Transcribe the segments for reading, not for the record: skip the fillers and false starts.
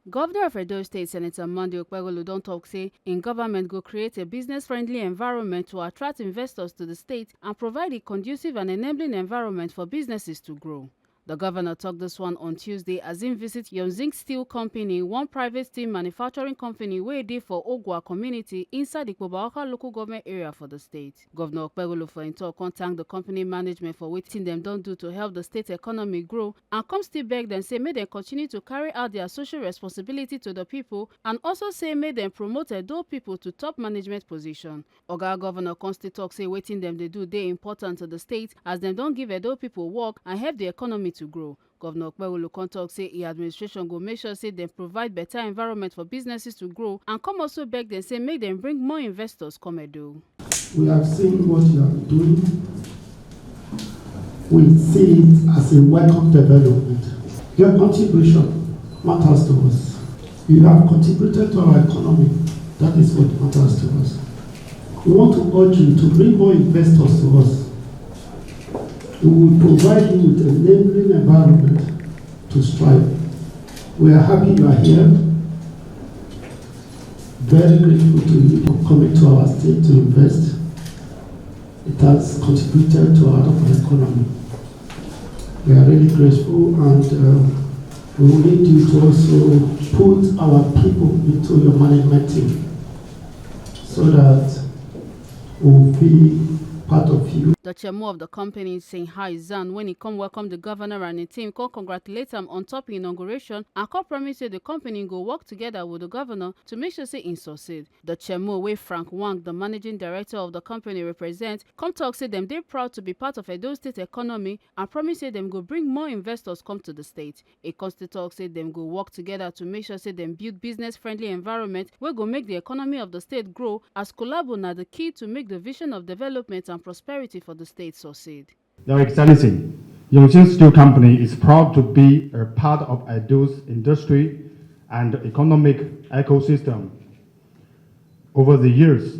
Governor of Edo State Senator Monday Okpebholo don tok say im government go create a business-friendly environment to attract investors to the state and provide a conducive and enabling environment for businesses to grow. The governor talked this one on Tuesday as im visit Yonzing Steel Company, one private steel manufacturing company wey dey for Ogwa community inside Ikpoba-Okha local government area for the state. Governor Okpebholo for im talk come thank the company management for wetin dem don do to help the state economy grow and come still beg dem say make dem continue to carry out their social responsibility to the people and also say make dem promote Edo people to top management position. Oga Governor come still talk say wetin dem dey do dey important to the state as dem don give Edo people work and help the economy to grow. Governor Okpebholo come talk say im administration go make sure say dem provide better environment for businesses to grow and come also beg dem say make dem bring more investors come Edo. We have seen what you are doing. We see it as a welcome development. Your contribution matters to us. You have contributed to our economy. That is what matters to us. We want to urge you to bring more investors to us. We will provide you with an enabling environment to strive. We are happy you are here. Very grateful to you for coming to our state to invest. It has contributed to our economy. We are really grateful, and we will need you to also put our people into your management team so that we will be part of you. The chairman of the company, Singhai Zan, when he come welcome the governor and the team, come congratulate him on top inauguration and come promise say the company go work together with the governor to make sure say he succeed. The chairman, wey Frank Wang, the managing director of the company, represent, come talk say them they proud to be part of Edo State economy and promise say them go bring more investors come to the state. A constant talk say them go work together to make sure say them build business-friendly environment wey go make the economy of the state grow, as collabo na the key to make the vision of development and prosperity for the state succeed. Your Excellency, Yonzing Steel Company is proud to be a part of Edo's industry and economic ecosystem. Over the years,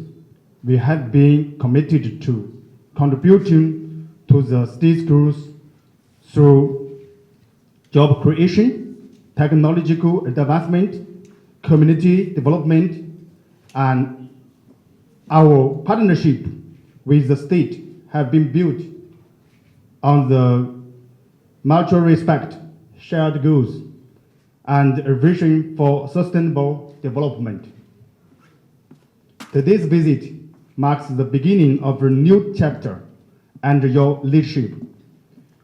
we have been committed to contributing to the state's growth through job creation, technological advancement, community development, and our partnership with the state have been built on the mutual respect, shared goals, and a vision for sustainable development. Today's visit marks the beginning of a new chapter under your leadership.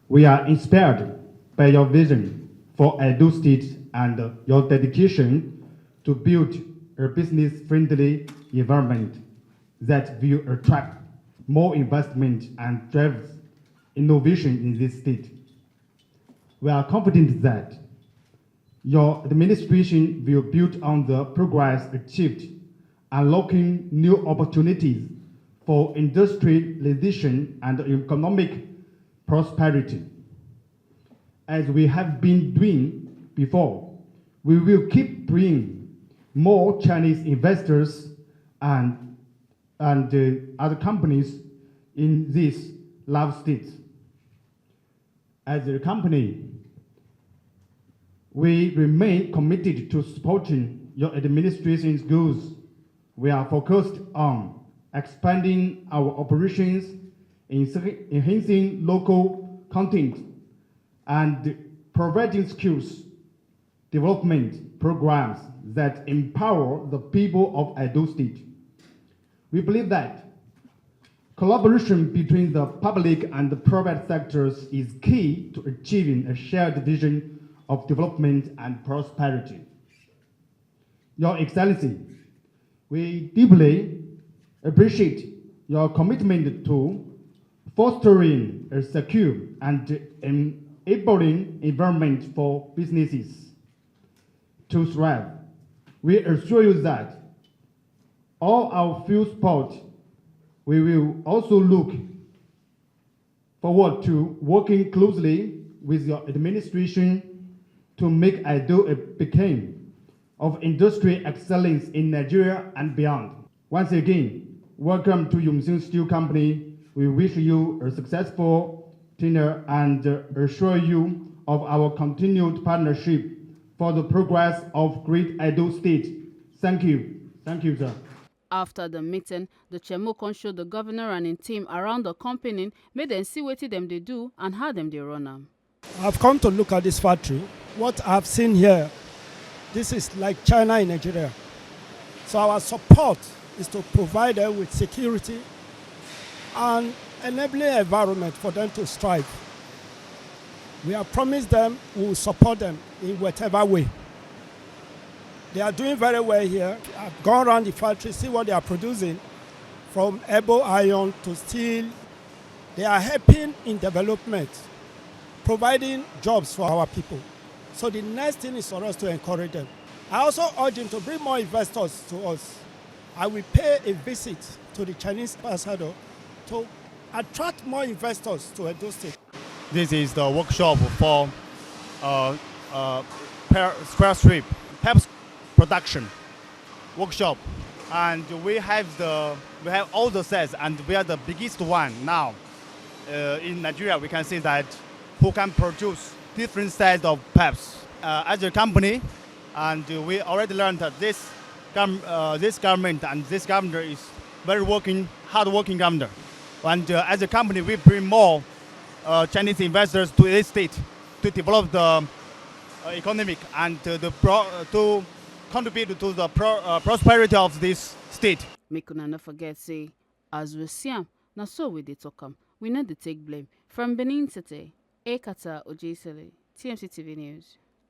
We are inspired by your vision for Edo State and your dedication to build a business-friendly environment that will attract more investment and drive innovation in this state. We are confident that your administration will build on the progress achieved, unlocking new opportunities for industrialization and economic prosperity. As we have been doing before, we will keep bringing more Chinese investors and other companies in these large states. As a company, we remain committed to supporting your administration's goals. We are focused on expanding our operations, enhancing local content, and providing skills development programs that empower the people of Edo State. We believe that collaboration between the public and the private sectors is key to achieving a shared vision of development and prosperity. Your Excellency, we deeply appreciate your commitment to fostering a secure and enabling environment for businesses to thrive. We assure you that all our full support. We will also look forward to working closely with your administration to make Edo a beacon of industry excellence in Nigeria and beyond. Once again, welcome to Yonzing Steel Company. We wish you a successful tenure and assure you of our continued partnership for the progress of Great Edo State. Thank you. Thank you, sir. After the meeting, the Chemokon showed the governor and his team around the company, made them see what them they do and how them they run them. I've come to look at this factory. What I've seen here, this is like China in Nigeria. So our support is to provide them with security and enabling environment for them to strive. We have promised them we will support them in whatever way. They are doing very well here. I've gone around the factory, see what they are producing, from ebo iron to steel. They are helping in development, providing jobs for our people. So the next thing is for us to encourage them. I also urge them to bring more investors to us. I will pay a visit to the Chinese ambassador to attract more investors to Edo State. This is the workshop for square strip PEPS production workshop, and we have all the sets, and we are the biggest one now in Nigeria. We can see that who can produce different sets of PEPs as a company, and we already learned that this government and this governor is very hard-working governor, and as a company we bring more Chinese investors to this state to develop the economic and to contribute to the prosperity of this state. Make una no forget say, as we see am, na so we dey talk am. We no dey take blame. From Benin City, Ekata Ojisele, TMC TV News.